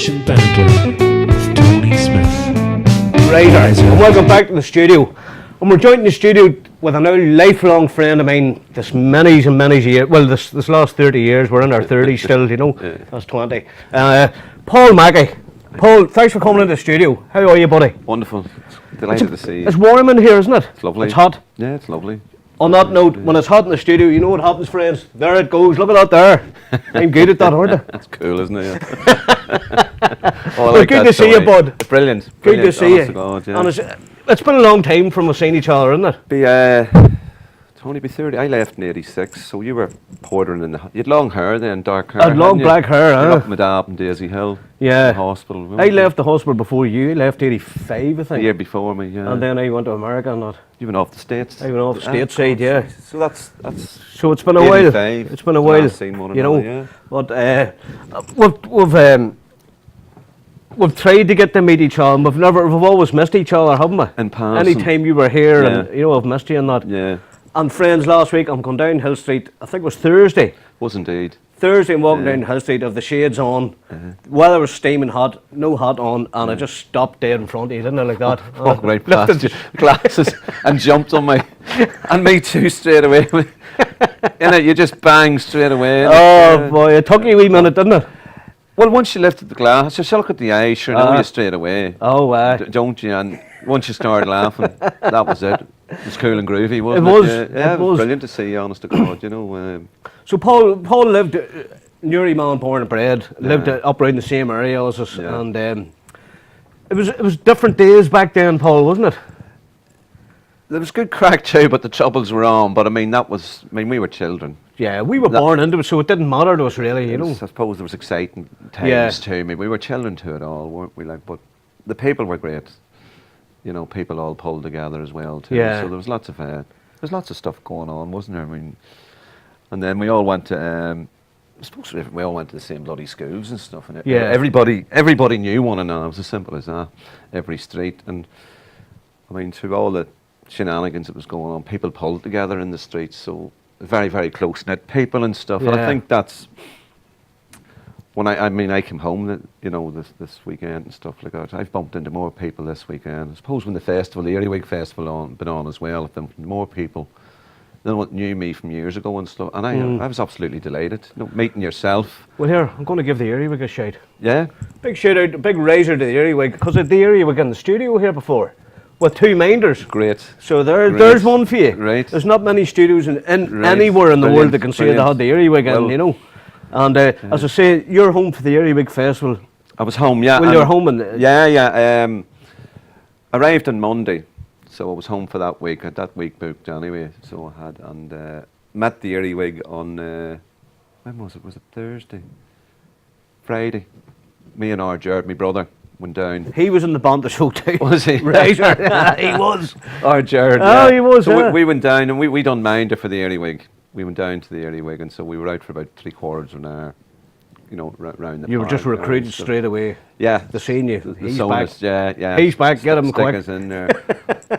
Ancient Banter with Tony Smith. Right, and welcome back to the studio. And we're joined in the studio with a now lifelong friend of mine, this many and many years, well, this last 30 years, we're in our 30s still, you know, that's 20. Paul Mackey. Paul, thanks for coming into the studio. How are you, buddy? Wonderful. Delighted to see you. It's warm in here, isn't it? It's lovely. It's hot. Yeah, it's lovely. On that note, when it's hot in the studio, you know what happens, friends? There it goes. Look at that there. I'm good at that, aren't I? That's cool, isn't it? Well, like good to see you, bud. Brilliant. Good to see you. God, yeah. And it's been a long time from us seeing each other, isn't it? Only be 30. I left in '86, so you were portering in the. You had long hair then, dark hair. I had long black hair, Up my dad in Daisy Hill. Yeah. The hospital. I left the hospital before you. I left 85, I think. The year before me, yeah. And then I went to America and that. You went off the States. I went off stateside, yeah. So that's. So it's been a while. 85. It's been a while. Last seen one you know. yeah. But we've tried to get to meet each other. And we've always missed each other, haven't we? In passing. Anytime you were here, Yeah. and you know I've missed you and that. Yeah. And friends, last week I'm going down Hill Street. I think it was Thursday. Was indeed. Thursday, I'm walking down Hill Street, of the shades on. Weather was steaming hot, no hat on, and I just stopped dead in front of you, didn't I, like that? Walked right past you, glasses, and jumped on my, and me too straight away. You just bang straight away. Oh boy, it took you a wee minute, didn't it? Well, once you lifted the glass, just look at the eye, sure, know you straight away. Oh, don't you? And once you started laughing, that was it. It was cool and groovy, wasn't it? Yeah, it was brilliant to see you, honest to God, you know. So Paul lived, Newry man, born and bred, lived up around the same area as us, and it was different days back then, Paul, wasn't it? There was good crack too, but the troubles were on. But we were children. Yeah, we were born into it, so it didn't matter to us really, you know. I suppose there was exciting times to me. We were children to it all, weren't we? Like, but the people were great. You know, people all pulled together as well too. Yeah. So there was lots of stuff going on, wasn't there? I mean, and then we all went to. I suppose we all went to the same bloody schools and stuff. And everybody knew one another. It was as simple as that. Every street, and I mean, through all the shenanigans that was going on, people pulled together in the streets. So very, very close knit people and stuff. Yeah. And I think that's. When I came home, you know, this weekend and stuff like that. I've bumped into more people this weekend. I suppose when the Earlywig Festival been on as well, I've bumped into more people than what knew me from years ago and stuff. And I was absolutely delighted, you know, meeting yourself. Well, here I'm going to give the Earlywig a shout. Yeah. Big shout out, big razor to the Earlywig, because the Earlywig in the studio here before with two minders. Great. So there's one for you. Right. There's not many studios anywhere in the world that can say they had the Earlywig in, you know. And as I say, you're home for the Earlywig Festival. I was home, yeah. Well, you're home and arrived on Monday, so I was home for that week. I had that week booked anyway, so I had, and met the Earlywig on when was it? Was it Thursday? Friday. Me and our Jared, my brother, went down. He was in the Banter show too. Was he? Right. He was. Our Jared. Oh, he was. So we went down and we done Minder for the Earlywig. We went down to the Earlywig, and so we were out for about 3/4 of an hour, you know, round the You were park just recruited so straight away. Yeah. The seen you. He's back. Yeah. He's back, get him Stick quick. us in there.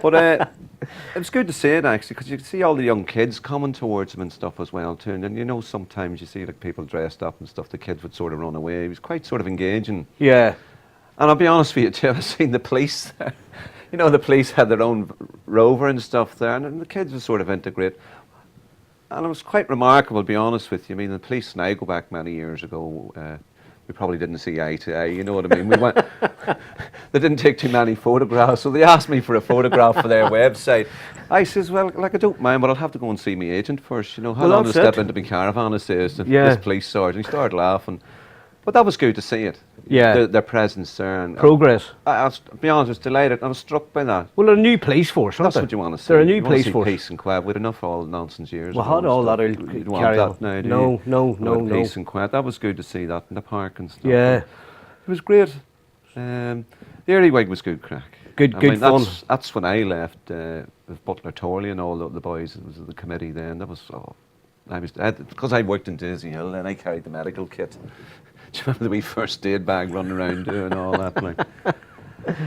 But it was good to see it actually, because you could see all the young kids coming towards him and stuff as well too. And then, you know, sometimes you see like people dressed up and stuff, the kids would sort of run away. It was quite sort of engaging. Yeah. And I'll be honest with you too, I've seen the police there. You know, the police had their own rover and stuff there, and the kids were sort of integrate. And it was quite remarkable, to be honest with you. I mean, the police and I go back many years ago. We probably didn't see eye to eye, you know what I mean? We went. They didn't take too many photographs, so they asked me for a photograph for their website. I says, well, like I don't mind, but I'll have to go and see my agent first. You know, how long to step into my caravan? I says to this police sergeant. He started laughing, but that was good to see it. Yeah, their presence there and progress. I'll be honest, I was delighted. I was struck by that. Well, they're a new police force, aren't That's what you want to see. They're a new you police force. Peace and quiet. With enough all nonsense years. Well, had all that carry on. No. Peace and quiet. That was good to see that in the park and stuff. Yeah, it was great. The Earlywig was good crack. Good fun. That's when I left with Butler Torley and all the boys. It was the committee then. That was because I worked in Daisy Hill and I carried the medical kit. Do you remember the wee first aid bag running around doing all that? Like,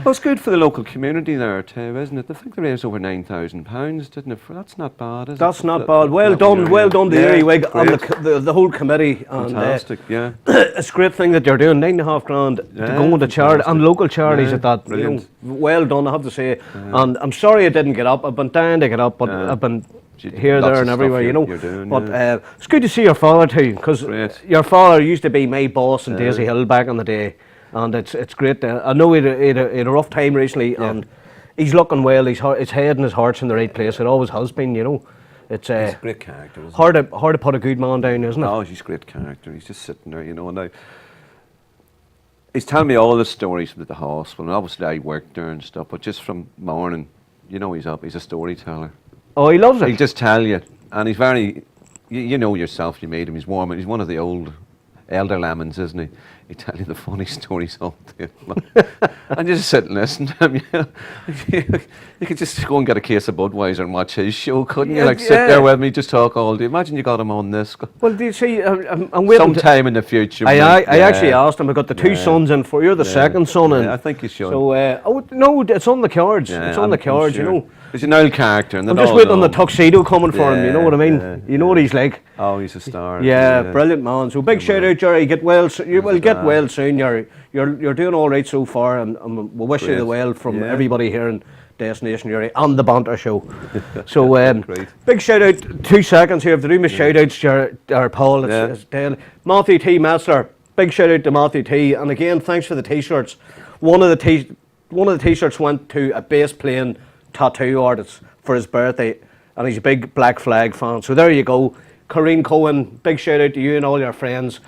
Well, it's good for the local community there too, isn't it? I think they raised over £9,000, didn't it? That's not bad, is it? That's not bad. Well done, well done, the Earywig and the whole committee. Fantastic, and, it's a great thing that you're doing. £9.5 to go into charity and local charities at that. Brilliant. Well done, I have to say. And I'm sorry I didn't get up. I've been dying to get up, but I've been here, there, and everywhere. You know. Doing, but it's good to see your father too, because your father used to be my boss in Daisy Hill back in the day. And it's great. I know he had a rough time recently, and he's looking well. His head and his heart's in the right place. It always has been, you know. It's he's a great character. Hard to put a good man down, isn't it? Oh, he's a great character. He's just sitting there, you know. And he's telling me all the stories from the hospital. And obviously, I worked there and stuff, but just from morning, you know, he's up. He's a storyteller. Oh, he loves it. He'll just tell you, and he's very. You know yourself. You made him. He's warm. He's one of the old elder lemons, isn't he? He tell you the funny stories all day long. And you just sit and listen to him. You know? You could just go and get a case of Budweiser and watch his show, couldn't you? Like sit there with me, just talk all day. Imagine you got him on this. Well, do you see? I'm waiting. Sometime in the future. I actually asked him. I got the two sons in for. You're the second son, and I think you should. So no, it's on the cards. It's on the cards. Sure. You know. He's an old character, and I'm just waiting on the tuxedo coming for him. You know what I mean? You know what he's like. Oh, he's a star. Yeah, brilliant man. So big shout out, Jerry. Get well. You will get well soon. You're doing all right so far, and we wish you the well from everybody here in Destination Uri and the Banter Show. So big shout out. 2 seconds here. If the room is shout outs, our Paul. It's Matthew T. Metzler. Big shout out to Matthew T. And again, thanks for the t-shirts. One of the t-shirts went to a bass playing tattoo artist for his birthday, and he's a big Black Flag fan. So there you go. Corrine Cohen, big shout out to you and all your friends.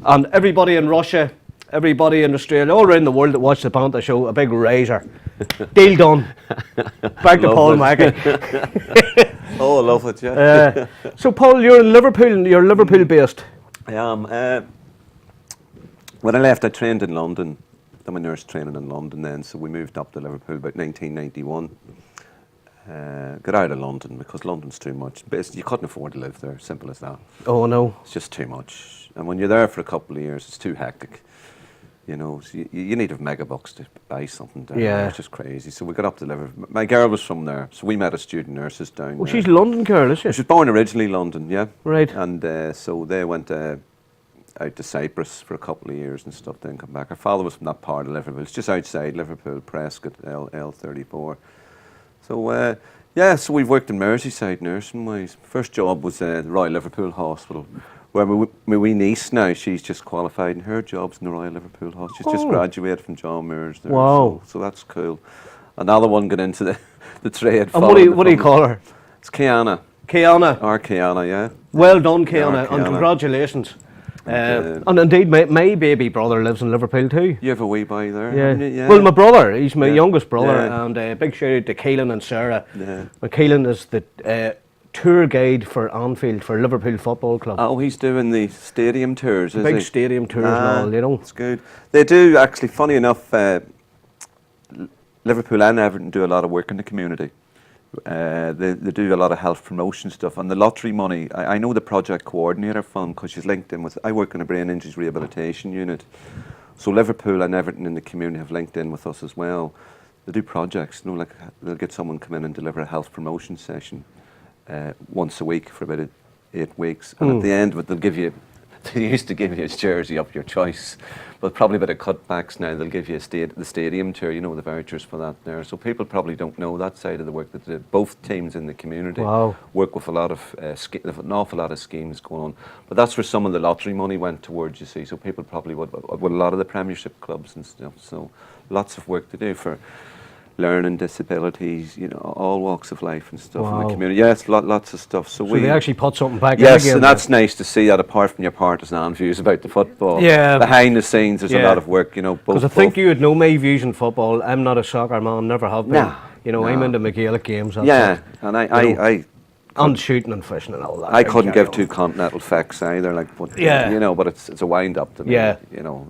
And everybody in Russia, everybody in Australia, all around the world that watch the Banter Show, a big razor. Deal done. Back to Paul Mackey. Oh, I love it, yeah. So Paul, you're in Liverpool, you're Liverpool based. I am. When I left, I trained in London. I'm a nurse training in London then, so we moved up to Liverpool about 1991. Got out of London because London's too much. You couldn't afford to live there, simple as that. Oh no. It's just too much. And when you're there for a couple of years, it's too hectic. You know, so you need to have megabucks to buy something down there. It's just crazy. So we got up to Liverpool. My girl was from there, so we met as student nurses down there. She's a London girl, is she? She was born originally London, yeah. Right. And so they went out to Cyprus for a couple of years and stuff, then come back. Her father was from that part of Liverpool. It's just outside Liverpool, Prescott, L34. So, so we've worked in Merseyside nursing-wise. First job was the Royal Liverpool Hospital, where my wee niece now, she's just qualified, and her job's in the Royal Liverpool Hospital. She's just graduated from John Muir's there. Wow. So that's cool. Another one got into the trade. And what do you call her? It's Kiana. Kiana. Our Kiana, yeah. Well done, Kiana, and congratulations. And indeed, my baby brother lives in Liverpool too. You have a wee boy there, yeah. haven't you? Yeah. Well, my brother, he's my youngest brother, and big shout out to Keelan and Sarah. Yeah. Keelan is the tour guide for Anfield for Liverpool Football Club. Oh, he's doing the stadium tours, is he? Big stadium tours and all, you know. It's good. They do, actually, funny enough, Liverpool and Everton do a lot of work in the community. They do a lot of health promotion stuff, and the lottery money. I know the project coordinator from because she's linked in with. I work in a brain injuries rehabilitation unit, so Liverpool and Everton in the community have linked in with us as well. They do projects. You know, like they'll get someone come in and deliver a health promotion session once a week for about 8 weeks, and at the end of it, they'll give you. They used to give you a jersey of your choice, but probably a bit of cutbacks now. They'll give you the stadium tour, you know, the vouchers for that there. So people probably don't know that side of the work that both teams in the community work with a lot of an awful lot of schemes going on. But that's where some of the lottery money went towards, you see. So people probably would with a lot of the Premiership clubs and stuff. So lots of work to do for learning disabilities, you know, all walks of life and stuff in the community. Yes, lots of stuff. So they actually put something back in Yes, again. and that's nice to see that apart from your partisan views about the football. Yeah. Behind the scenes, there's a lot of work, you know. Because I think you would know my views in football. I'm not a soccer man, never have been. You know, I'm into Gaelic games. And and shooting and fishing and all that. I couldn't give two continental facts either, like, but, you know, but it's a wind up to me, you know.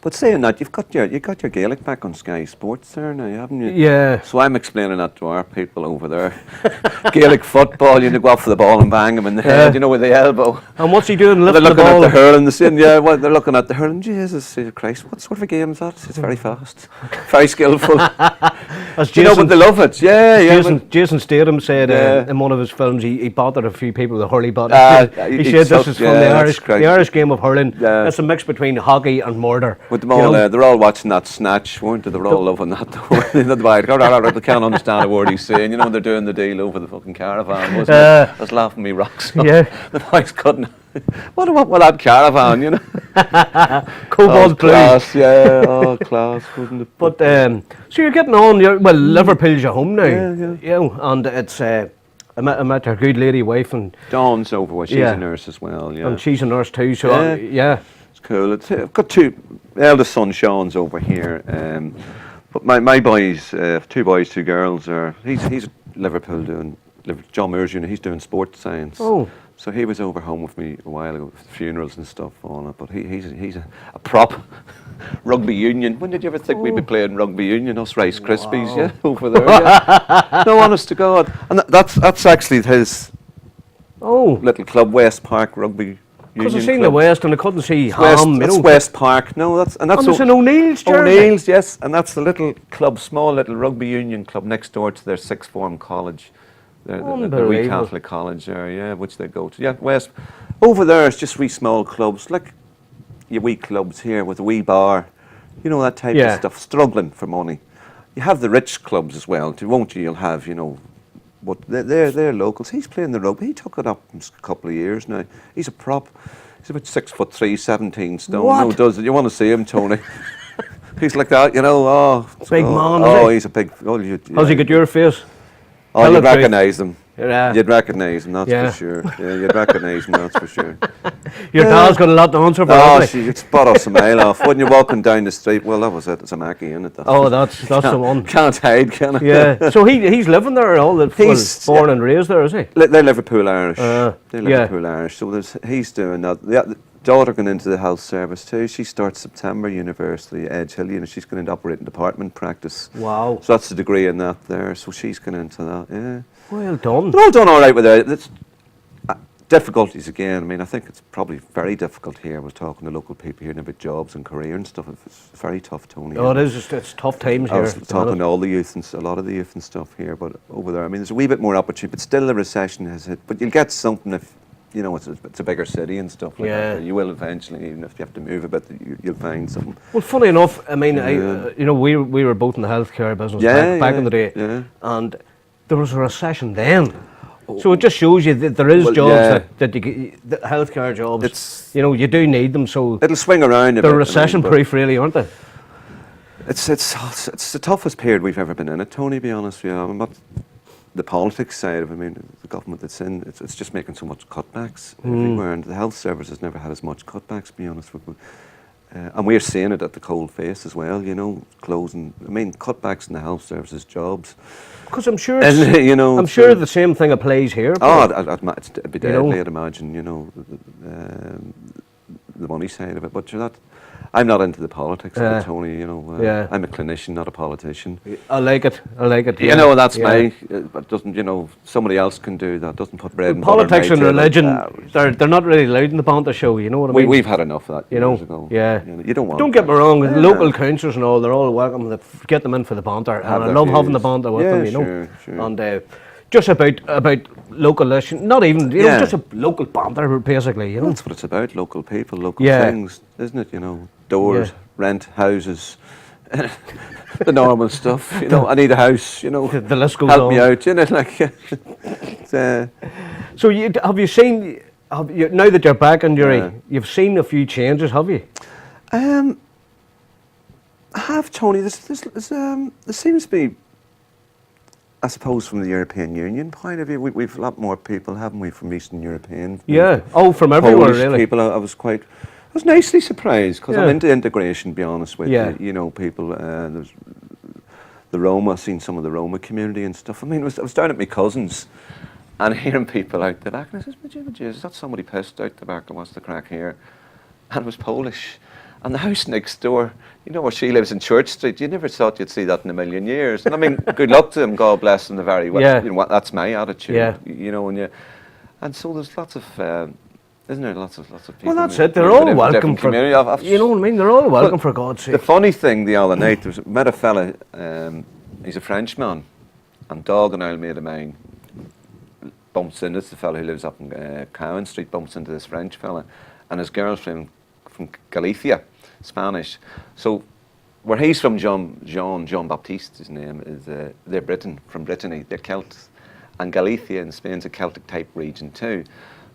But saying that, you got your Gaelic back on Sky Sports there now, haven't you? Yeah. So I'm explaining that to our people over there. Gaelic football, you go up for the ball and bang them in the head, you know, with the elbow. And what's he doing? They're Lifting the looking ball? at the hurling, they're looking at the hurling. Jesus Christ, what sort of a game is that? It's very fast, very skillful. As You know, but they love it. Yeah. Jason Statham said Yeah. in one of his films he bothered a few people with hurley bot. He he said this sucked, is from yeah, the that's crazy. Irish game of hurling. Yeah. It's a mix between hockey and murder. With them all, they're all watching that snatch, weren't they? They were all loving that. They can't understand a word he's saying. You know, they're doing the deal over the fucking caravan, wasn't it? I was laughing me rocks off. Yeah. The boys couldn't. What with that caravan, you know? Cobalt blue. Class, yeah. Oh, class, wouldn't it? But so you're getting on. Liverpool's your home now. Yeah. You know, and it's I met your good lady wife, and Dawn's over with. She's Yeah. a nurse as well. Yeah. and she's a nurse too. So Yeah. yeah. It's cool. I've got two. Eldest son Sean's over here, but my boys, two boys, two girls, he's Liverpool doing. John Moores, you know, he's doing sports science. Oh. So he was over home with me a while ago, with funerals and stuff on it. But he's a prop, rugby union. When did you ever think we'd be playing rugby union? Us Rice Krispies, yeah, over there. Yeah. No, honest to God, and that's actually his Oh. little club, West Park Rugby. Because I Union seen the Club. West and I couldn't see West, Ham. that's West Park. No, that's And it's an O'Neill's jersey. O'Neill's, yes, and that's the little club, small little rugby union club next door to their sixth form college, the wee Unbelievable. Catholic college there, yeah, which they go to. Yeah, West. Over there, it's just wee small clubs, like your wee clubs here with a wee bar, you know, that type Yeah. of stuff. Struggling for money. You have the rich clubs as well, won't you? You'll have, you know. But they're locals. He's playing the rugby. He took it up in a couple of years now. He's a prop. He's about 6'3", 17 stone. What? No, does it? You want to see him, Tony? He's like that, you know. Big man, Oh, is he? he's a big. How's he got your face? Oh, Tell you'd the truth. recognise him. Yeah. You'd recognise him, that's Yeah. for sure. Yeah, you'd recognise him, that's for sure. Your dad's got a lot to answer for. Oh, hasn't he? you'd spot us a mile off. When you're walking down the street, well, that was it. It's a Mackey, isn't it? Oh, that's the one. Can't hide, can I? Yeah. So he's living there all the He's- born and raised there, is he? They're Liverpool Irish. Yeah. They're Liverpool Irish. So he's doing that. The daughter going into the health service too. She starts September University, Edge Hill. You know, she's going into operating department practice. Wow. So that's the degree in that there. So she's going into that. Yeah. Well done. They're all done all right with it. It's, difficulties again. I mean, I think it's probably very difficult here. We're talking to local people here about jobs and career and stuff. It's very tough, Tony. Oh, it is. It's tough times I here. was talking to all the youth and a lot of the youth and stuff here, but over there, I mean, there's a wee bit more opportunity, but still the recession has hit. But you'll get something if, you know, it's a bigger city and stuff like Yeah. that. You will eventually, even if you have to move a bit, you'll find something. Well, funny enough, I mean, Yeah. you know, we were both in the healthcare business Yeah, back yeah, in the day, yeah. and there was a recession then. So it just shows you that there is Well, jobs yeah. that the healthcare jobs. It's- you know, you do need them. So It'll swing around a bit. they're I mean, recession-proof, really, aren't they? It's the toughest period we've ever been in it, Tony, to be honest with you. I'm not the politics side of it. I mean, the government that's in, it's just making so much cutbacks everywhere, and the health service has never had as much cutbacks, to be honest with you. And we're seeing it at the cold face as well, you know, closing. I mean, cutbacks in the health services jobs. Because I'm sure, And, you know, I'm sure the same thing applies here. Oh, but- it'd be You know. deadly, I'd imagine, you know, the money side of it. But you're not, I'm not into the politics of it, Tony, you know. Yeah. I'm a clinician, not a politician. I like it. You know, that's yeah. but doesn't, you know, somebody else can do that, doesn't put bread and Politics butter and on my table. religion, they're not really allowed in the Banter show, you know what I mean? We've had enough of that You know, years ago. yeah. You know, you don't want Don't get me that. wrong, with Yeah. local councillors and all, they're all welcome. Get them in for the banter, Have and I their love having the views. banter with Yeah, them, you know. sure, sure. And just about local issues, not even, you know, Yeah. just a local banter, basically, you know. That's what it's about, local people, local Yeah. things, isn't it? You know, doors, Yeah. rent, houses, the normal stuff. You know, I need a house, you know. The list goes Help on. me out, you know, like. It's, So have you seen, now that you're back in Uri, Yeah. you've seen a few changes, have you? I have, Tony. There seems to be, I suppose, from the European Union point of view, we've a lot more people, haven't we, from Eastern European? Yeah. Oh, from everywhere, Polish really. people. I was nicely surprised because Yeah. I'm into integration, to be honest with Yeah. you. You know, people. There's the Roma. I've seen some of the Roma community and stuff. I mean, I was down at my cousins and hearing people out the back, and I says, "Jesus, is that somebody pissed out the back and wants the crack here?" And it was Polish. And the house next door, you know, where she lives in Church Street, you never thought you'd see that in a million years. And I mean, good luck to them, God bless them, the very well. Yeah. You know what, that's my attitude. Yeah. You know, and so there's lots of, isn't there, lots of people. Well, that's who it. They're live all in a welcome different for. community. You know what I mean? They're all welcome Well, for God's sake. The funny thing the other night, met a fella, he's a Frenchman, and dog and old mate of mine bumps in. This is the fella who lives up in Cowan Street, bumps into this French fella, and his girlfriend from Galicia, Spanish. So where he's from, Jean Baptiste, his name is. They're from Brittany. They're Celts, and Galicia in Spain's a Celtic type region too.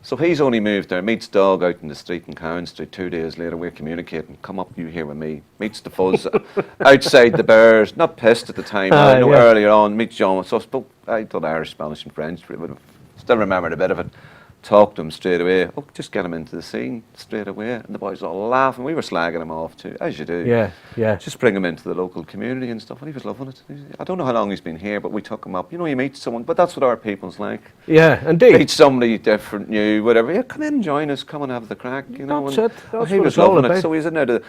So he's only moved there, meets dog out in the street in Cowan Street. 2 days later, we're communicating. Come up, you here with me. Meets the fuzz outside the Bears. Not pissed at the time. I know earlier on. Meets John. So I thought Irish, Spanish, and French. But still remembered a bit of it. Talked to him straight away. Oh, just get him into the scene straight away. And the boys were all laughing. We were slagging him off too, as you do. Yeah, yeah. Just bring him into the local community and stuff. And he was loving it. I don't know how long he's been here, but we took him up. You know, you meet someone, but that's what our people's like. Yeah, indeed. Meet somebody different, new, whatever. Yeah, come in, join us, come and have the crack. You know. That's and it. That's he what was it's all loving about. it. So he's in there.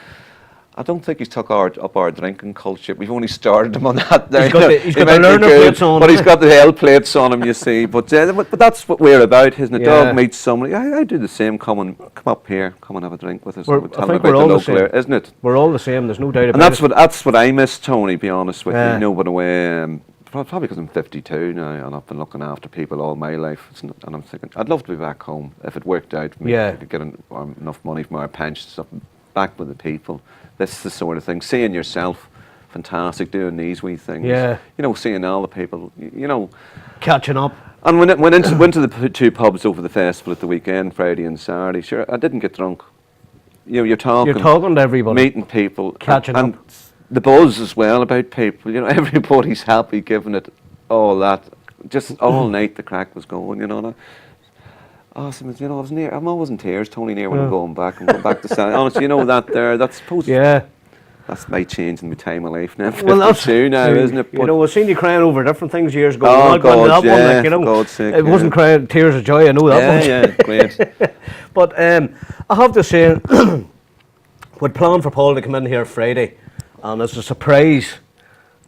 I don't think he's took up our drinking culture. We've only started him on that. There. He's got the learner plates on. But he's got the L plates on him, you see. But that's what we're about, isn't it? Yeah. Dog meets somebody. I do the same. Come up here. Come and have a drink with us. I Tell them think about we're all the the local same. area, isn't it? We're all the same. There's no doubt And about it. that's what I miss, Tony. Be honest with Yeah. you. You know, but away. Probably because I'm 52 now, and I've been looking after people all my life. And I'm thinking, I'd love to be back home if it worked out for me. Yeah. To get enough money from our pension stuff, back with the people. This is the sort of thing. Seeing yourself, fantastic. Doing these wee things. Yeah. You know, seeing all the people. You know. Catching up. And went to the two pubs over the festival at the weekend, Friday and Saturday. Sure, I didn't get drunk. You know, you're talking to everybody. meeting people, Catching and up. the buzz as well about people. You know, everybody's happy, giving it all that. Just all night the crack was going. You know. And awesome. You know, I'm always in tears, Tony, near when I'm going back to Saturday. Honestly, you know that there. That's supposed. Yeah. That's my change in my time of life now. Well, that's 52 now, isn't it? You know, I've seen you crying over different things years ago. Oh, Not going to God, that one, yeah, like, you know, for God's sake, it wasn't crying tears of joy. I know that one. Yeah, great. But I have to say, we'd planned for Paul to come in here Friday, and as a surprise,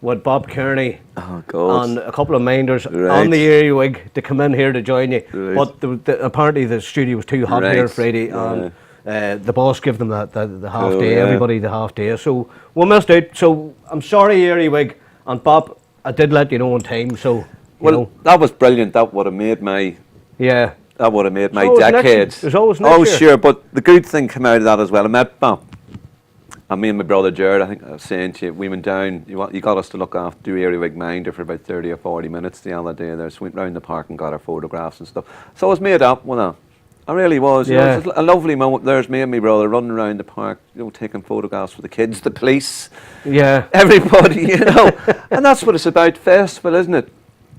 with Bob Kearney Oh, God. and a couple of minders Right. on the earwig to come in here to join you. Right. But apparently the studio was too hot Right. here Friday, Yeah. and the boss gave them the half Oh, day, yeah. everybody the half day. So we missed out. So I'm sorry, earwig, and Bob, I did let you know on time. So you know, that was brilliant. That would have made my yeah. always next- decades. there's always next Oh, year. sure, but the good thing came out of that as well. I met Bob. And me and my brother Jared, I think I was saying to you, we went down, you got us to look after, do Earwig Minder for about 30 or 40 minutes the other day there. So we went round the park and got our photographs and stuff. So I was made up, I really was. You know, Yeah. it was a lovely moment. There's me and my brother running around the park, you know, taking photographs for the kids, the police, Yeah. everybody, you know. And that's what it's about, festival, isn't it?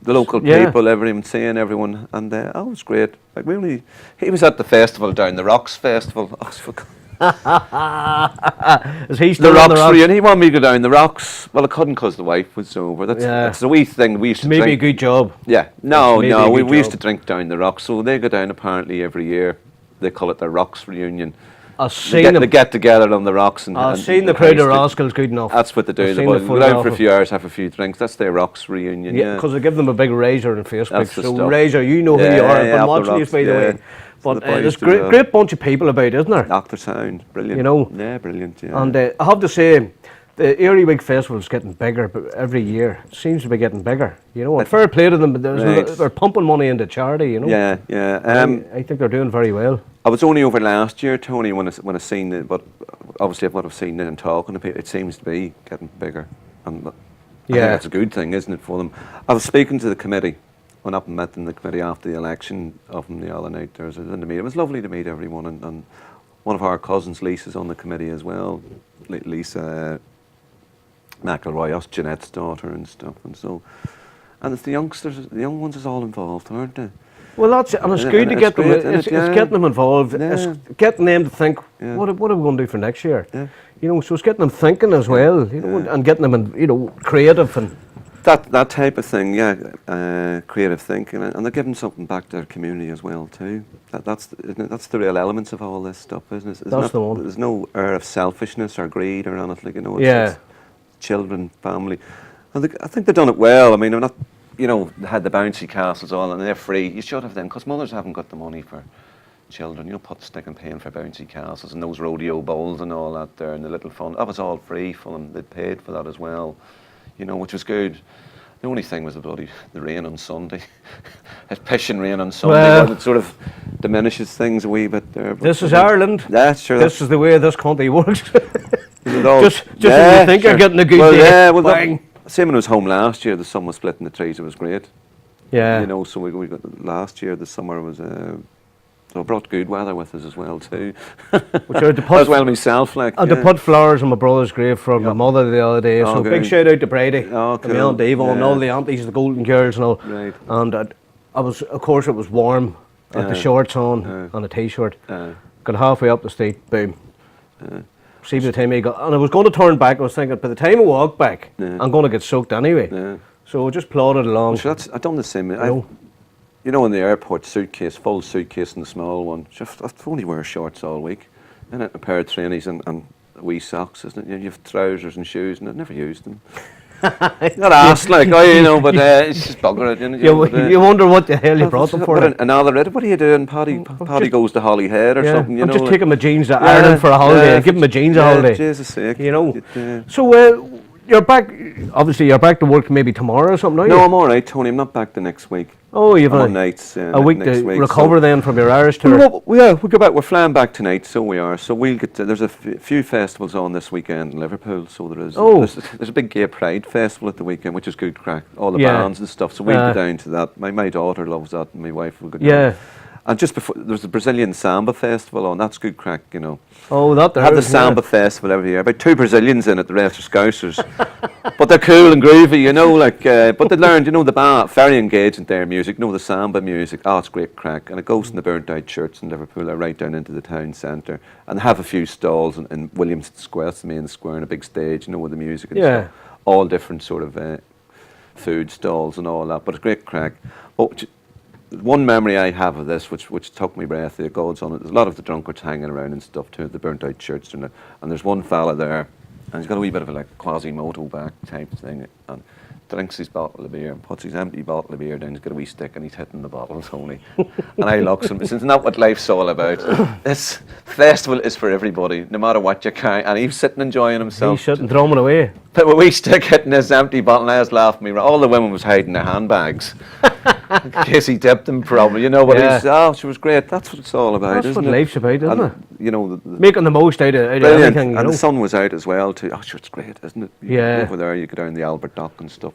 The local Yeah. people, everyone, seeing everyone. And it was great. Like really, he was at the festival down the Rocks Festival. Oh, for God. Is he The still on Rocks the rocks? reunion. He wanted me to go down the Rocks. Well, I couldn't because the wife was over. That's the wee thing we used to Maybe drink. a good job. Yeah. No, Maybe a we good used to job. drink down the Rocks. So they go down apparently every year. They call it the Rocks reunion. I've They seen them. get together on the Rocks. I've seen the crowd of rascals good enough. That's what they do. I've They seen the go down for a photograph. few hours, have a few drinks. That's their Rocks reunion. Yeah, Yeah. because they give them a big razor on Facebook. That's the So stuff. razor, you know who you Yeah, are. I've yeah, been up the watching you Rocks, by the yeah. way. So But the boys there's do great, that. great bunch of people about, isn't there? Doctor Sound, brilliant. You know. Yeah, brilliant. Yeah. And I have to say, the Earwig Festival is getting bigger but every year. It seems to be getting bigger. You know, and fair play to them. But Right. they're pumping money into charity. You know. yeah, yeah. I think they're doing very well. I was only over last year, Tony, when I seen it, but obviously what I've seen and talking to people, it seems to be getting bigger. And I think Yeah. that's a good thing, isn't it, for them? I was speaking to the committee, went up and met them, the committee after the election of them the other night. There was in the meeting. It was lovely to meet everyone, and one of our cousins, Lisa's on the committee as well. Lisa McElroy, us Jeanette's daughter and stuff, and it's the youngsters, the young ones is all involved, aren't they? Well, that's it, and it's And good to it's get them. great, isn't It's it? Yeah. getting them involved. It's Yeah. getting them to think, Yeah. what are we going to do for next year? Yeah. You know, so it's getting them thinking as well. You know, Yeah. and getting them, creative and That type of thing, yeah, creative thinking, and they're giving something back to their community as well too. That's the real elements of all this stuff, isn't it? That's the one. There's no air of selfishness or greed or anything, you know. Yeah. It's children, family, and I think they've done it well. I mean, I'm not, you know, they had the bouncy castles all, and they're free. You should have them, because mothers haven't got the money for children. You know, put stick and paying for bouncy castles and those rodeo bowls and all that there, and the little fun. That was all free for them. They paid for that as well, you know, which was good. The only thing was the rain on Sunday. It's pissing rain on Sunday, Well, it sort of diminishes things a wee bit there. This is Ireland. Yeah, sure. This is the way this country works. All, just when you think you're getting a good day, yeah, well, bang. same when I was home last year, the sun was splitting the trees. It was great. Yeah. You know, so we got last year. The summer was. So I brought good weather with us as well too. Which are to put, as well myself, like. And to put flowers on my brother's grave for my mother the other day. So big shout out to Brady, cool. and my aunt Eva, and all the aunties, the Golden Girls, and all. Right. And I was, of course, it was warm. I had the shorts on and a t-shirt. Got halfway up the street, boom. See, by the time I got, and I was going to turn back. I was thinking, by the time I walk back, I'm going to get soaked anyway. So I just plodded along. Well, sure, I've done the same. You know, in the airport, full suitcase and the small one. I've only wear shorts all week, and a pair of trainees and wee socks, isn't it? You have trousers and shoes, and I've never used them. Not asked, like, you know, but it's just bugger it. You wonder what the hell you brought them for. And all the red, what are you doing? Paddy goes to Holyhead or something, you I'm know. just taking my jeans to Ireland for a holiday. Give my jeans a holiday. Jesus sake. You know. So you're back, obviously you're back to work maybe tomorrow or something, are you? No, I'm alright, Tony. I'm not back the next week. Oh, you've a nights, a week next to week, recover then from your Irish tour. Well, yeah, we go back. We're flying back tonight, so we are. So we'll get. There's a few festivals on this weekend in Liverpool. So there is. There's a big gay pride festival at the weekend, which is good crack. All the bands and stuff. So we'll go down to that. My daughter loves that, and my wife will go down. Yeah. And just before, there's the Brazilian Samba Festival on. That's good crack, you know. Oh, that there. Have the Samba Festival every year. About 2 Brazilians in it, the rest are Scousers. But they're cool and groovy, you know, like, but they learned, you know, the band, very engaged in their music, you know, the Samba music. Oh, it's great crack. And it goes in the burnt out church in Liverpool, right down into the town centre. And they have a few stalls in Williamson Square, that's the main square, and a big stage, you know, with the music and stuff. All different sort of food stalls and all that, but it's great crack. But one memory I have of this, which took me breath, the gods on it, there's a lot of the drunkards hanging around and stuff too, at the burnt out church, and there's one fella there, and he's got a wee bit of a like Quasimodo back type thing, and drinks his bottle of beer and puts his empty bottle of beer down, he's got a wee stick and he's hitting the bottles only. And I looks at him, this is not what life's all about. This festival is for everybody, no matter what you carry, and he's sitting enjoying himself. He's sitting drumming away. But with a wee stick hitting his empty bottle, and I was laughing me. All the women was hiding their handbags. In case he dipped them probably, you know, but she was great. That's what it's all about, That's what life's about, isn't it? You know, making the most out of everything, you and know. the sun was out as well too. Oh, sure, it's great, isn't it? Yeah. Over there, you go down the Albert Dock and stuff.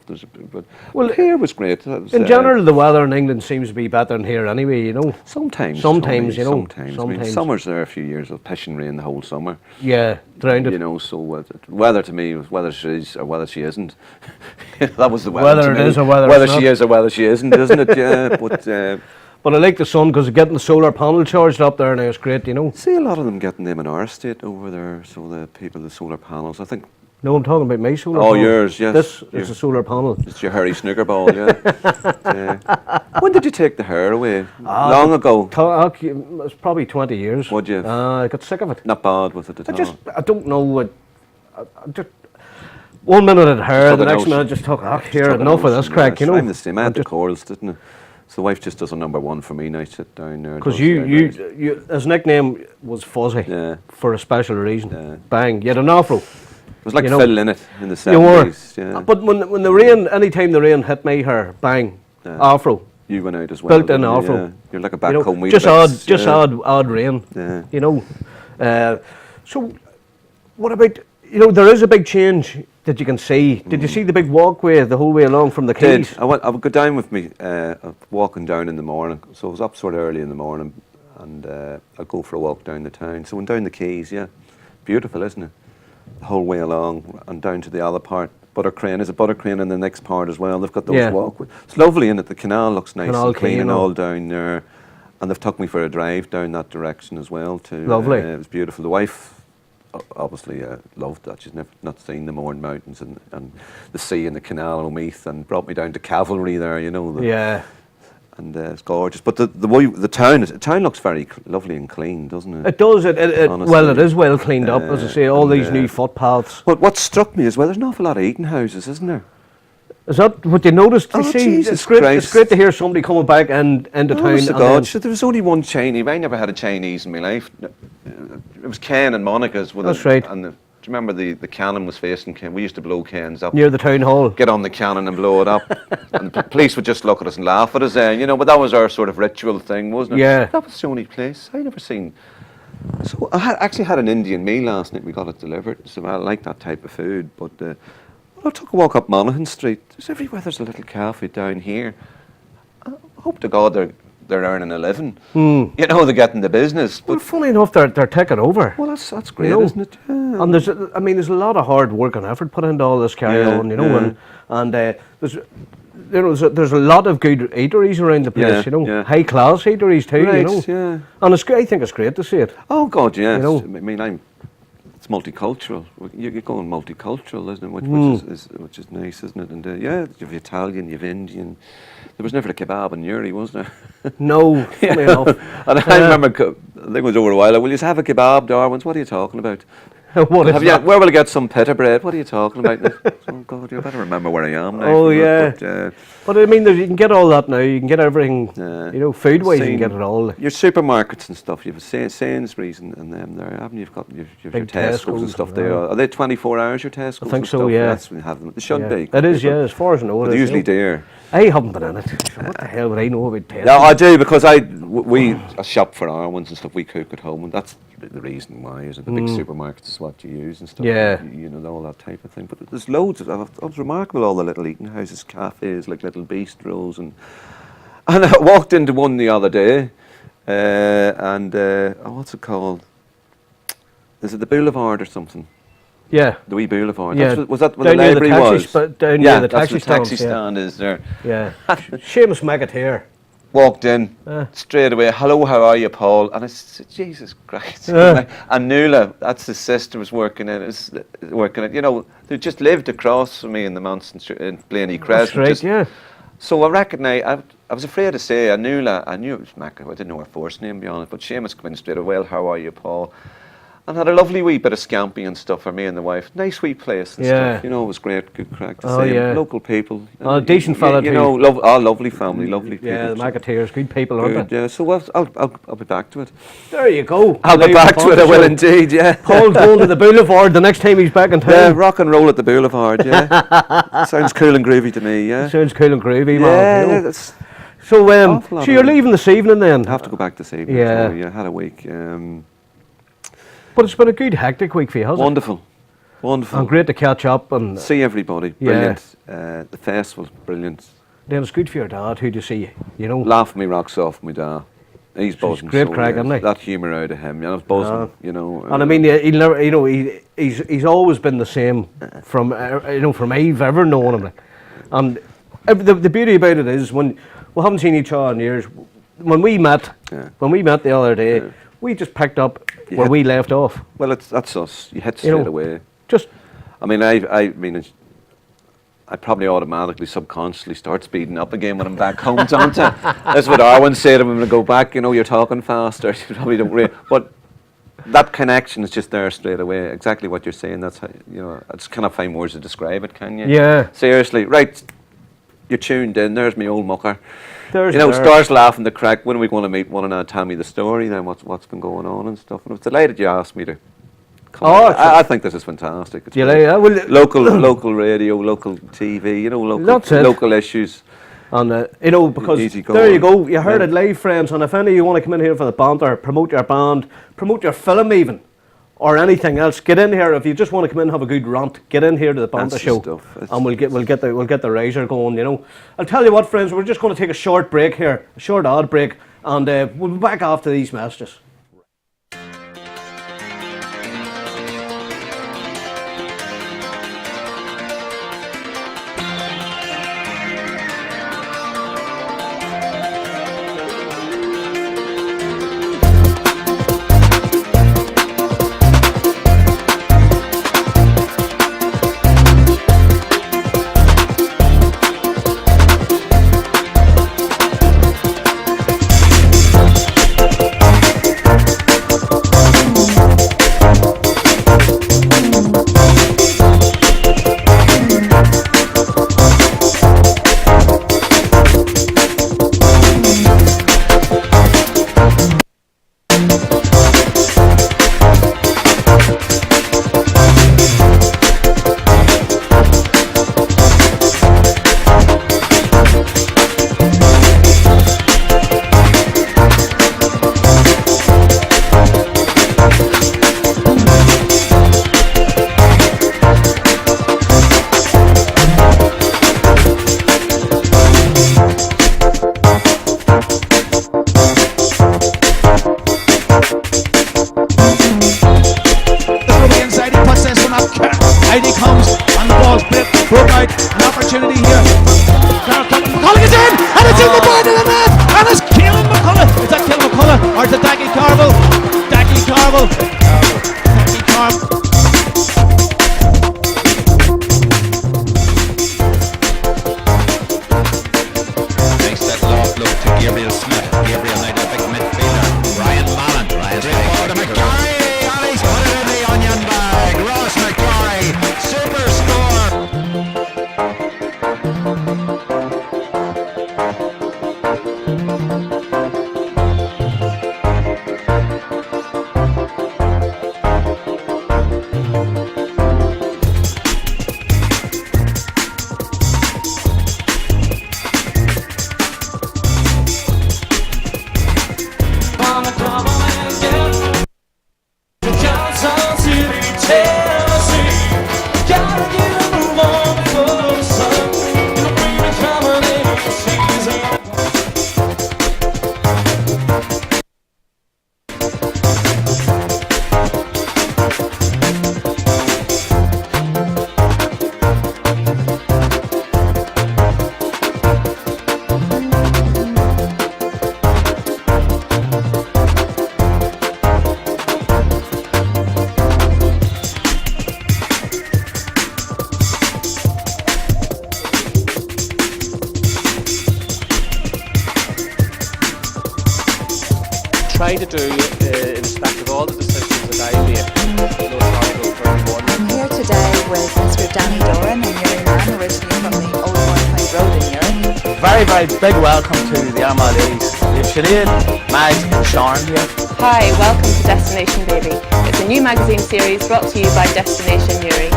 Well, here was great. In general, the weather in England seems to be better than here anyway, you know. Sometimes, you know. Sometimes. I mean, summer's there a few years of pissing rain the whole summer. Yeah, drowned it. You know, so weather to me was whether she is or whether she isn't. That was the weather. Whether it is or whether whether it's she not. is or whether she isn't, isn't it? Yeah, but I like the sun because getting the solar panel charged up there now is great, you know. See a lot of them getting them in our state over there. So the people, the solar panels, I think. No, I'm talking about my solar panel. Oh, yours, yes. This is a solar panel. It's your hairy snooker ball, yeah. When did you take the hair away? Long ago? It's probably 20 years. Would you? I got sick of it. Not bad with it at all. I don't know. I just, 1 minute at hair, the next minute I just took, enough of this crack, you know. I'm the same. I had the corals, didn't I? So the wife just does a number one for me, and I sit down there. Because his nickname was Fuzzy for a special reason. Yeah. Bang, you had an afro. It was like Phil in it in the 70s. You were. Yeah. But when the rain, anytime the rain hit my hair, bang, afro. You went out as well. Built in afro. Yeah. You're like a back home weed. Just odd rain. Yeah. You know. So what about, you know, there is a big change that you can see. Did you see the big walkway the whole way along from the quays? I would go down with me, walking down in the morning. So I was up sort of early in the morning, and I'd go for a walk down the town. So went down the quays, beautiful, isn't it? The whole way along and down to the other part. Buttercrane, is a Buttercrane in the next part as well. They've got those walkways. It's lovely in it. The canal looks nice and clean and all down there. And they've took me for a drive down that direction as well too. Lovely. It was beautiful. The wife obviously loved that. She's never not seen the Mourne Mountains and the sea and the canal and Meath, and brought me down to Cavalry there, you know. Yeah. And it's gorgeous. But the town looks very lovely and clean, doesn't it? It does. Well, Honestly. it is well cleaned up, as I say. All these new footpaths. But what struck me as well, there's an awful lot of eating houses, isn't there? Is that what you noticed? Oh, You see, Jesus it's great. It's Christ. great to hear somebody coming back into town. Honest to and God, then- so there was only one Chinese. I never had a Chinese in my life. It was Ken and Monica's. With That's it, right. And do you remember the cannon was facing Ken? We used to blow cans up. near the town hall. Get on the cannon and blow it up. And the police would just look at us and laugh at us, you know. But that was our sort of ritual thing, wasn't it? Yeah. That was the only place I never seen. So I actually had an Indian meal last night. We got it delivered, so I like that type of food. But I took a walk up Monaghan Street. There's everywhere. There's a little cafe down here. I hope to God they're earning a living. You know, they're getting the business. Well, But funny enough, they're taking over. well, that's great, know, isn't it? Yeah. And there's a lot of hard work and effort put into all this carry Yeah, on, you know, yeah. and there's a lot of good eateries around the place, Yeah, you know, yeah. high class eateries too, Right, you know. yeah. And I think it's great to see it. Oh God, yes. You know. I mean, it's multicultural. You're going multicultural, isn't it? Which is nice, isn't it? And yeah, you've Italian, you've Indian. There was never a kebab in Newry, was there? No, funny enough. And I remember, I think it was over a while. Will you have a kebab, Darwin's? What are you talking about? What is that? Where will I get some pita bread? What are you talking about? Oh God, you better remember where I am now. Oh, yeah. But, But I mean, you can get all that now. You can get everything, Yeah. you know, food-wise, you can Seen get it all. Your supermarkets and stuff, you've Sainsbury's and them there, haven't you? You've got your Big Tesco's and Tesco's, stuff yeah. there. Are they 24 hours, your Tesco's? I think and so, stuff? yeah. That's when you have them. They should Yeah. be. It is, yeah, as far as I know. But it they're is, usually you know. dear. I haven't been in it. What the hell would I know about Tesco? No, I do, because we shop for our ones and stuff. We cook at home, and that's the reason why. Is it the big supermarkets is what you use and stuff? Yeah. You know, all that type of thing. But there's loads of it. It's remarkable, all the little eating houses, cafes, like little bistros, and I walked into one the other day, what's it called? Is it the Boulevard or something? Yeah. The wee Boulevard. Yeah. Was that where the Down near the library taxi was? sp- down yeah, near the that's taxi the taxi stands, yeah. stand is there. Yeah. Seamus McAteer. Walked in Uh. straight away. Hello, how are you, Paul? And I said, Jesus Christ. Uh. And Nuala, that's his sister, was working it. You know, they just lived across from me in the Monson Street in Blaney Crescent. That's right, just- yeah. So I recognised. I was afraid to say. I knew it was Mackey. I didn't know her first name, to be honest. But Seamus came in straight away. Well, how are you, Paul? And had a lovely wee bit of scampi and stuff for me and the wife. Nice wee place and Yeah. stuff. You know, it was great, good crack to Oh, see. yeah. Local people. Oh, decent fella You too. know, lovely family, lovely people. Yeah, the So McAteers, good people, aren't good, yeah. So I'll be back to it. they? There you go. I'll be Live back to it, I will show. indeed, yeah. Paul's going to the Boulevard the next time he's back in Yeah, town. rock and roll at the Boulevard, yeah. Sounds cool and groovy to me, yeah. Sounds cool and groovy, Yeah, man. You know. that's... So, Awful lot so you're of it. leaving this evening then? I have to go back this evening. Yeah. So, yeah, had a week. But it's been a good, hectic week for you, hasn't Wonderful. Wonderful. it? And great to catch up, and See everybody. Yeah. Brilliant. The festival's brilliant. then it's good for your dad who to see, you know. Laughing me rocks off my dad. He's buzzing. great so, crack, yeah, isn't he? That humour out of him. You know, it's buzzing, Ah. you know. And I mean, he'll never, you know, he's always been the same from, you know, from I've ever known him. Like. And the beauty about it is when we haven't seen each other in years. When we met the other day, Yeah. we just picked up You where hit- we left off. Well, that's us. You hit You know, straight away. Just I mean, I probably automatically, subconsciously start speeding up again when I'm back home, don't I? That's what Arwen said. I'm going to go back. You know, you're talking faster. You probably don't really. But that connection is just there straight away. Exactly what you're saying. That's how, you know. I just cannot find words to describe it. Can you? yeah. Seriously, right? You're tuned in. There's me old mucker. There's You know, there. starts laughing the crack. When are we going to meet one another? Tell me the story. Then what's been going on and stuff. And I was delighted you asked me to. Come Oh, on. it's I think this is fantastic. It's Do you great. like that? Well, Local radio, local TV, you know, That's it. local issues. and you know, because Easy there you going. go. You heard Yeah. it live, friends. And if any of you want to come in here for the banter, promote your band, promote your film even, or anything else, get in here. If you just want to come in and have a good rant, get in here to the banter That's the show, stuff. It's- and we'll get the riser going. You know, I'll tell you what, friends. We're just going to take a short break here, a short ad break, and we'll be back after these messages. broke out an opportunity here. McCullough is in, and it's in the back of the net, and it's Keelan McCullough. Is that Keelan McCullough or is it Daggy Carville? Daggy Carville. Daggy Carville. Gabriel Smith, Gabriel now the big midfielder, Ryan Mallon, ball to McCarry, and he's put it in the onion bag. Ross McCarry, super score. Try to do in respect of all the decisions that I made. No sorry for anyone. I'm here today with Mr. Danny Doran and Yuri Mann, originally from the Old Point Road in Yuri. Very, very big welcome to the Armades. We have Sinead, Mags and Sean here. Hi, welcome to Destination Baby. It's a new magazine series brought to you by Destination Yuri.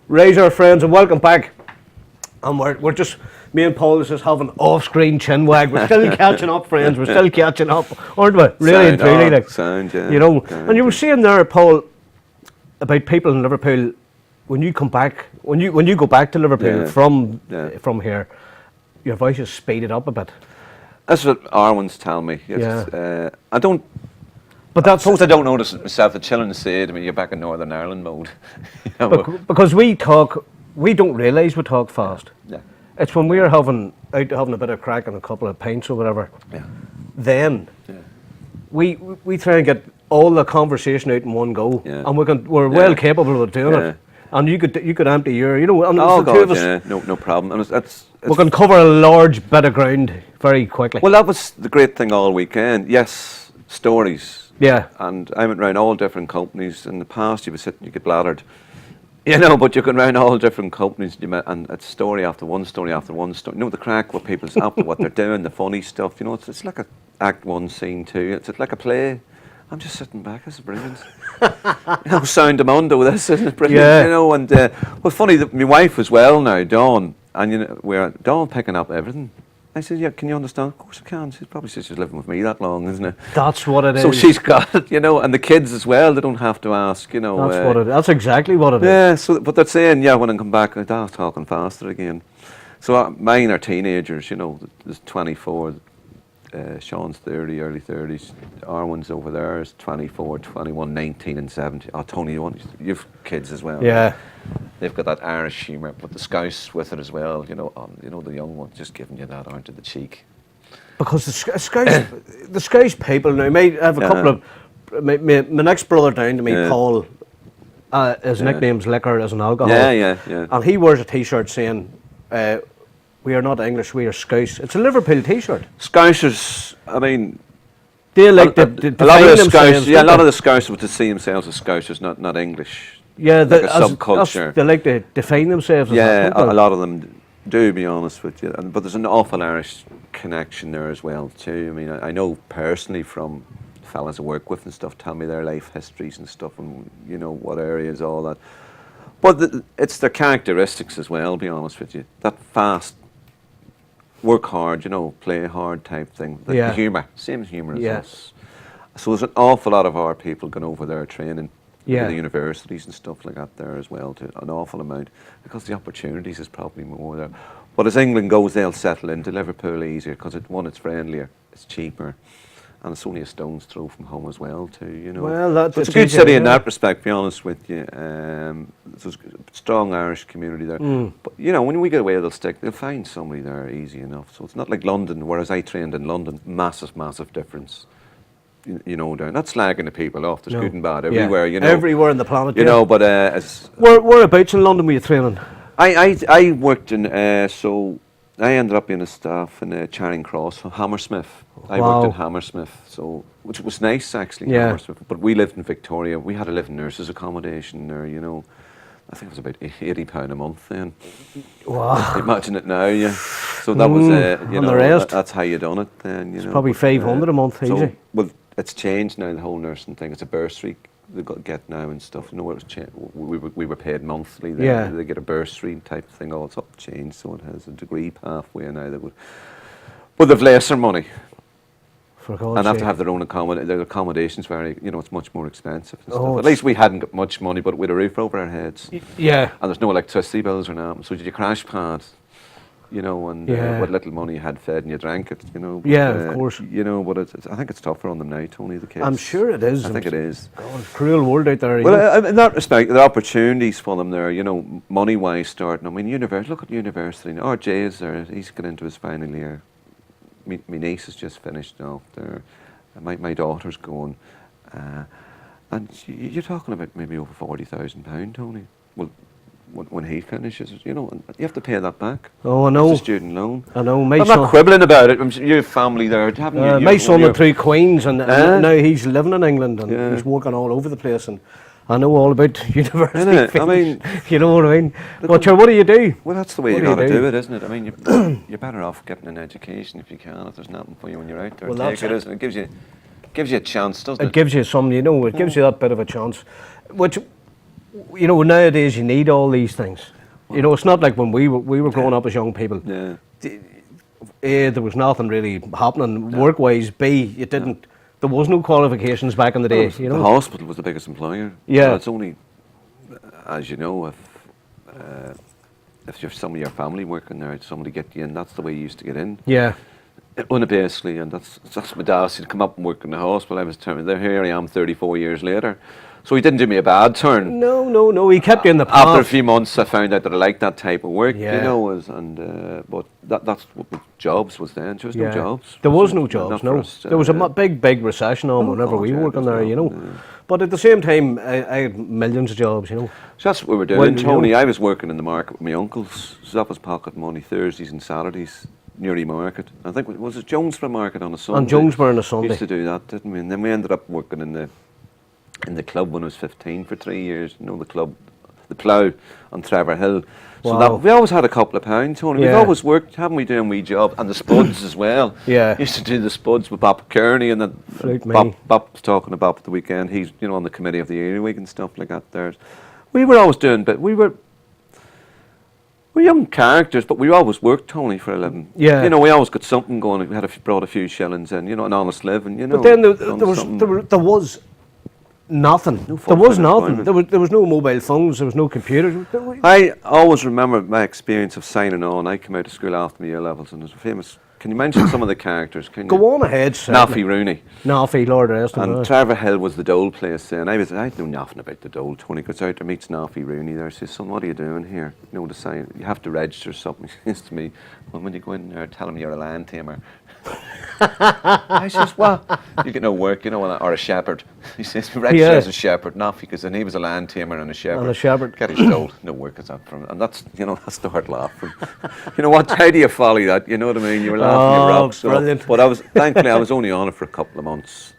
Raise our friends and welcome back. And we're just, me and Paul is just having off-screen chin wag. We're still catching up, friends. We're still catching up, aren't we? Really and truly, like, yeah. you know. And you were saying there, Paul, about people in Liverpool. When you come back, when you go back to Liverpool from here, your voice is speeded up a bit. That's what Arwen's tell me. I don't. But I suppose I don't notice it myself. The children say it. I mean, you're back in Northern Ireland mode. You know, because we don't realise we talk fast. Yeah. It's when we're having a bit of crack and a couple of pints or whatever. Yeah. Then we try and get all the conversation out in one go, and we're well capable of doing it. And you could empty your, you know, and the two of us, no problem. And we can cover a large bit of ground very quickly. Well, that was the great thing all weekend. Yes, stories. Yeah. And I went round all different companies. In the past, you were sitting, you get bladdered, you know, but you go round all different companies, and it's story after one story after one story. You know, the crack with people's after what they're doing, the funny stuff. You know, it's like a act one, scene two. It's like a play. I'm just sitting back. This is brilliant. You know, sound of Mondo. This isn't brilliant. Yeah. You know, and well, funny that my wife as well now, Dawn, and you know, we're Dawn picking up everything. I said, yeah, can you understand? Of course I can. She probably says she's living with me that long, isn't it? That's what it is. So she's got it, you know, and the kids as well, they don't have to ask, you know. That's exactly what it is. Yeah, so, but they're saying, yeah, when I come back, I'm talking faster again. So mine are teenagers, you know, there's 24, Sean's 30, early 30s, Arwen's over there is 24, 21, 19 and 17. Oh, Tony, you've kids as well. Yeah. Right? They've got that Irish humour, but the Scouse with it as well. You know, the young ones just giving you that, aren't they, the cheek? Because the Scouse people now, I have a couple of my next brother down to me, Paul. His nickname's Liquor as an alcohol. Yeah. And he wears a T-shirt saying, "We are not English, we are Scouse." It's a Liverpool T-shirt. Scousers, I mean, they like a lot of the Scousers. Yeah, a lot of the Scousers would see themselves as Scousers, not English. Yeah, like a subculture. They like to define themselves as that. Yeah, a lot of them do, to be honest with you. But there's an awful Irish connection there as well too. I mean, I know personally from fellas I work with and stuff, tell me their life histories and stuff, and you know what areas, all that. But it's their characteristics as well, to be honest with you. That fast, work hard, you know, play hard type thing. The humour, same humour as us. So there's an awful lot of our people going over there training. Yeah. The universities and stuff like that there as well, to an awful amount, because the opportunities is probably more there. But as England goes, they'll settle into Liverpool easier, because it's friendlier, it's cheaper, and it's only a stone's throw from home as well too, you know. Well, so it's a good city in that respect, to be honest with you. There's a strong Irish community there. But, you know, when we get away, they'll find somebody there easy enough. So it's not like London, whereas I trained in London, massive difference. You know, they're not slagging the people off. There's good and bad everywhere, you know. Everywhere on the planet, you know, but as... Whereabouts in London were you training? I worked in, so I ended up being a staff in Charing Cross, Hammersmith. I worked in Hammersmith, so which was nice actually, Hammersmith. But we lived in Victoria. We had a living nurses accommodation there, you know. I think it was about £80 a month then. Wow. Imagine it now, yeah. So that was, you know, that's how you done it then, you know. Probably 500 a month, easy. Well, it's changed now, the whole nursing thing. It's a bursary they get now and stuff. You know, it was we were paid monthly. They get a bursary type thing. Oh, it's up changed, so it has a degree pathway now. But they've lesser money. For God's and have sake. to have their own accommodation. Their accommodation's very, you know, it's much more expensive and stuff. At least we hadn't got much money, but we had a roof over our heads. Yeah. And there's no electricity bills or nothing. So did you crash pad? You know, and what little money you had fed and you drank it, you know. But, of course. You know, but I think it's tougher on them now, Tony, the kids. I'm sure it is. I think it is. God, cruel world out there. Well, in that respect, there are opportunities for them there, you know, money-wise starting. I mean, look at university. RJ is there. He's got into his final year. My niece has just finished off there. My daughter's going. And you're talking about maybe over £40,000, Tony. Well, when he finishes, you know, you have to pay that back. Oh, I know. It's a student loan. I know. I'm not quibbling about it. I'm sure you have family there, haven't you? My son went through Queen's, and now he's living in England, and he's working all over the place. And I know all about university fees. I mean, you know what I mean. But sure, what do you do? Well, that's the way you got to do it, isn't it? I mean, you're better off getting an education if you can. If there's nothing for you when you're out there, take it, isn't it? It gives you a chance, doesn't it? It gives you some, you know, it gives you that bit of a chance, which, you know, nowadays you need all these things. You know, it's not like when we were growing up as young people. Yeah. A, there was nothing really happening work-wise. B, you didn't. There was no qualifications back in the day. You know, the hospital was the biggest employer. Yeah. So it's only, as you know, if you have some of your family working there, somebody get you in. That's the way you used to get in. Yeah. Basically, and that's my dad to come up and work in the hospital. I was telling there, here I am 34 years later. So he didn't do me a bad turn. No, he kept you in the path. After a few months I found out that I liked that type of work, Yeah. you know, but that's what jobs was then. There was no jobs. There was no jobs, no. There was a big recession on whenever we were working there, you know. Yeah. But at the same time, I had millions of jobs, you know. So that's what we were doing, Tony. I was working in the market with my uncles. So that was pocket money, Thursdays and Saturdays. Newry Market. I think was it Jonesborough Market on a Sunday. On Jonesborough on a Sunday. We used to do that, didn't we? And then we ended up working in the club when I was 15 for 3 years. You know, the club, the Plough on Trevor Hill. So that we always had a couple of pounds, Tony. We've always worked, haven't we, doing wee job and the spuds as well. Yeah. Used to do the spuds with Bob Kearney and then Bob was talking about at the weekend. He's, you know, on the committee of the Earwig and stuff like that there. We were always doing, but we're young characters, but we always worked, Tony, for a living. Yeah. You know, we always got something going. We had brought a few shillings in, you know, an honest living, you know. But then there was nothing. There was nothing. There was no mobile phones. There was no computers. I always remember my experience of signing on. I came out of school after my year levels, and there's a famous. Can you mention some of the characters? Go on ahead, sir. Naffy Rooney. Naffy, Lord rest him. And Trevor Hill was the Dole place then. I know nothing about the Dole. Tony goes out there, meets Naffy Rooney there, says, son, what are you doing here? You know, to sign, you have to register something. He says to me, well, when you go in there, tell him you're a land tamer. I says, well, you get no work, you know, or a shepherd. He says, register as a shepherd, Naffy, because then he was a land tamer and a shepherd. And a shepherd. Get his Dole, no work is that from. And that's, you know, I start laughing. You know what, how do you follow that? You know what I mean? You were laughing your rocks. Brilliant. But thankfully I was only on it for a couple of months.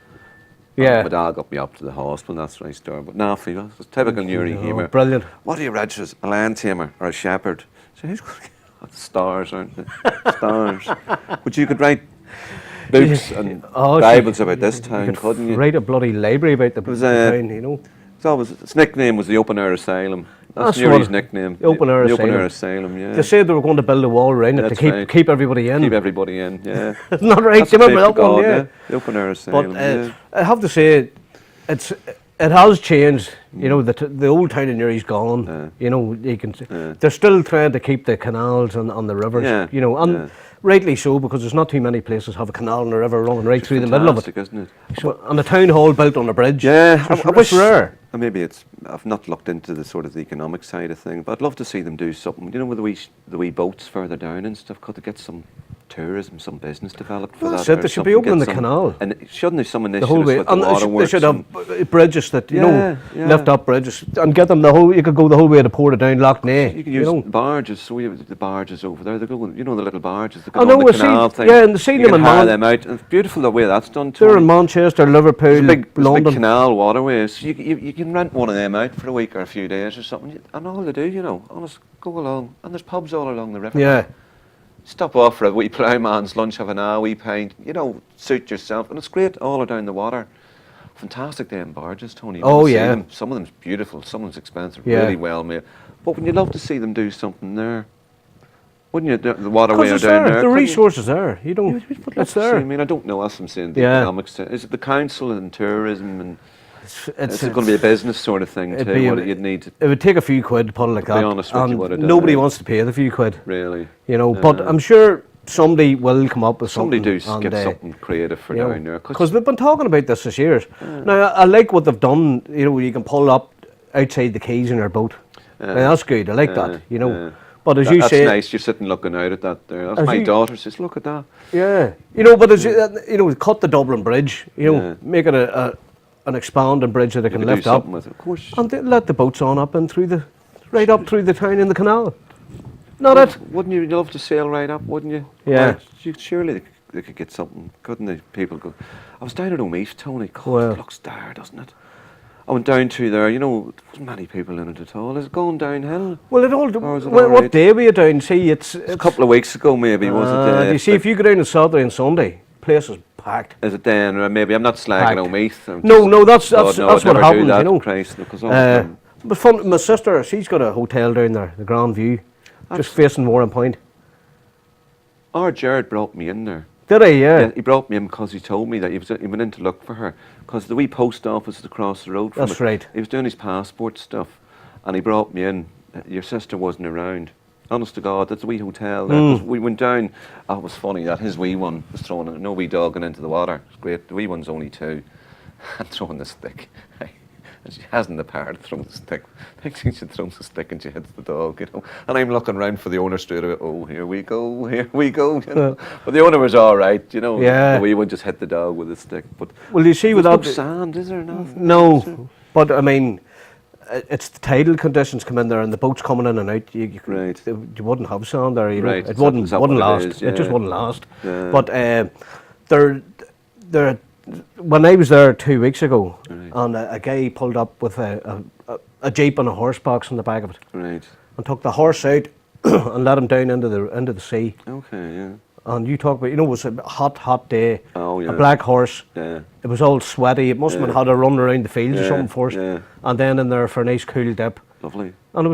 Yeah. My dad got me up to the hospital, that's where I started. But Naffy, that was typical Newry humour. Brilliant. What do you register as? A land tamer or a shepherd? So he's going to get stars, aren't they? Stars. But you could write books and Bibles about this town, couldn't you? Write a bloody library about the town, you know. Its nickname was the Open Air Asylum. That's Newry's nickname. The Open Air Asylum. The Open Air Asylum, yeah. They said they were going to build a wall around it to keep everybody in. Keep everybody in, yeah. Isn't that right? Do you remember that one? Yeah. The Open Air Asylum, But I have to say, It has changed, you know. The old town in Newry's gone. You know, you can. They're still trying to keep the canals and the rivers. Yeah, You know, and rightly so, because there's not too many places have a canal and a river running right through the middle of it. Fantastic, isn't it? So, and the town hall built on a bridge. Yeah, So I wish. rare. Maybe I've not looked into the sort of the economic side of things, but I'd love to see them do something. You know, with the wee boats further down and stuff. Could they get some tourism, some business developed for Well, that? that's it. or They should be something, opening get the some- canal. And shouldn't there some The whole initiatives way, with the and they waterworks? should have bridges that you know Yeah. lift up bridges and get them the whole. You could go the whole way to Portadown, Loch Ness. You can use know. barges. So we have the barges over there. They go, you know, the little barges. They go I know, on the we've canal seen- thing. yeah, and they've seen you them can in hire Man- them out. And it's beautiful the way that's done. Too. They're in Manchester, Liverpool, There's a big London. canal waterways. You can rent one of them out for a week or a few days or something, and all they do, you know, honest, go along, and there's pubs all along the river. Yeah. Stop off for a wee ploughman's lunch, have an hour, wee pint, you know, suit yourself, and it's great all down the water. Fantastic them barges, Tony. You Oh, wanna see yeah. them. Some of them's beautiful, some of them's expensive, Yeah. really well made. But wouldn't you love to see them do something there? Wouldn't you? The waterway Because it's down there. there. The couldn't you? resources there. You don't. You'd love It's to see. there. I mean, I don't know, as I'm saying, the Yeah. economics. Is it the council and tourism and It's is it going to be a business sort of thing it'd too? be a- What you'd need to It would take a few quid to put it like To be that. honest with you, and what it does, nobody yeah. wants to pay the few quid. really. You know, but I'm sure somebody will come up with Somebody something. do get something creative for down there. Because we've been talking about this for years. Now, I like what they've done. You know, you can pull up outside the quays in your boat. Now, that's good. I like that. You know, but as you that's say, nice. You're sitting looking out at that there. That's As my you- daughter says, look at that. yeah, you know, but as you know, cut the Dublin Bridge. You know, Yeah. make it an expanding bridge that they You can could do lift up, something with it. Of course. and let the boats on up and right up through the town in the canal. Not it. Wouldn't you love to sail right up? Wouldn't you? Yeah. Well, surely they could get something, couldn't they? People go. I was down at Omeath, Tony. God, Well. it looks dire, doesn't it? I went down through there. You know, there wasn't many people in it at all. Is it going downhill? Well, it all. Or is it What alright? day were you down? See, it's A couple of weeks ago, maybe was it? you see, if you go down on Saturday and Sunday, place is packed. Is it then? Or maybe I'm not slagging Packed. Omeath. I'm No, just- no, that's God, no, that's I'd what never do happens, that, you know. Christ, because all the time- But fun, my sister, she's got a hotel down there, the Grand View, just facing Warren Point. Our Jared brought me in there. Did he? Yeah. Yeah, he brought me in because he told me that he went in to look for her because the wee post office is across the road from That's it. right. He was doing his passport stuff, and he brought me in. Your sister wasn't around. Honest to God, that's a wee hotel there. 'Cause we went down. Oh, it was funny that his wee one was throwing no wee dog going into the water. It's great. The wee one's only 2, and throwing the stick. And she hasn't the power to throw the stick. Next thing she throws the stick and she hits the dog, you know. And I'm looking around for the owner straight away. Oh, here we go, here we go. You know? But the owner was all right, you know. Yeah. The wee one just hit the dog with a stick. But Well, you see, there's no without sand, is there? Nothing. no, but I mean, it's the tidal conditions come in there, and the boats coming in and out. You Right. You wouldn't have sand there, you know. Right, It is that- wouldn't is that wouldn't what it last. is? It just Yeah. wouldn't last. Yeah. But they're when I was there 2 weeks ago, Right. and a guy pulled up with a jeep and a horse box in the back of it, Right. and took the horse out and let him down into the sea. Okay, yeah. And you talk about, you know, it was a hot day, Oh, yeah. a black horse. Yeah. It was all sweaty. It must have been Yeah. had a run around the fields or Yeah, something first, yeah. and then in there for a nice cool dip. Lovely. And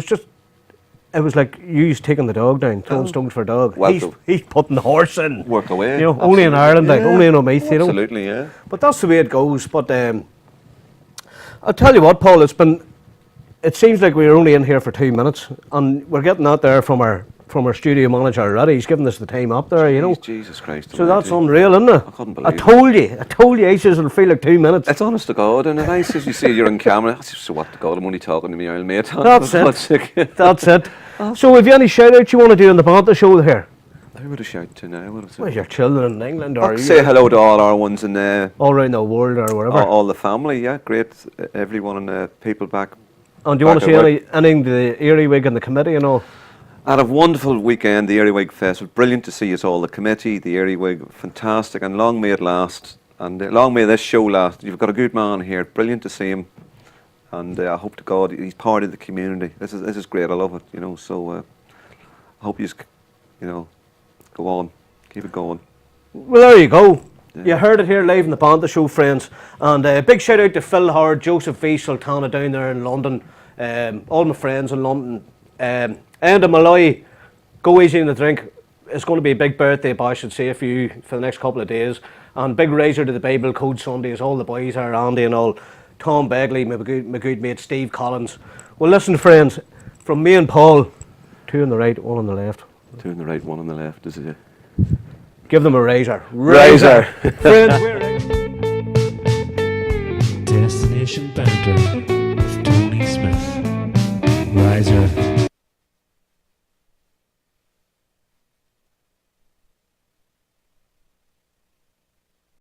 it was like you taking the dog down, throwing Oh. stones for a dog. Well, He's putting the horse in. Work away. You know, only in Absolutely. Ireland, like, Yeah. only in Omeath, you know. Absolutely, yeah. But that's the way it goes. But I'll tell you what, Paul, it seems like we're only in here for 2 minutes, and we're getting out there from our studio manager already. He's giving us the time up there, you know. Jesus Christ. So that's almighty. unreal, isn't it? I couldn't I believe it. told you, he says it'll feel like 2 minutes. It's honest to God, and nice as you see you're on camera. I said, so what to God, I'm only talking to me old mate. That's For God's sake. it. That's it. So have you any shout outs you want to do on the Banter show here? Who would have shouted to now? Well, your children in England or I'll say hello to all our ones and all around the world or wherever. all the family, yeah, great. Everyone and people back. And do you want to back say at work. anything to the Earywig and the committee and all? Had a wonderful weekend, the Earywig Festival. Brilliant to see us all, the committee, the Earywig, fantastic, and long may it last. And long may this show last. You've got a good man here, brilliant to see him. And I hope to God he's part of the community. This is great, I love it, you know. So I hope you know, go on, keep it going. Well, there you go. Yeah. You heard it here live in the Banter Show, friends. And big shout out to Phil Howard, Joseph V. Sultana down there in London. All my friends in London. And in Malloy, go easy in the drink. It's going to be a big birthday bash, I'd say, for you for the next couple of days. And big razor to the Bible Code Sundays. All the boys are, Andy and all. Tom Begley, my good mate Steve Collins. Well, listen, friends, from me and Paul, 2 on the right, 1 on the left. 2 on the right, 1 on the left. This is it. Give them a razor. Razor. Friends, we're out. Destination Banter.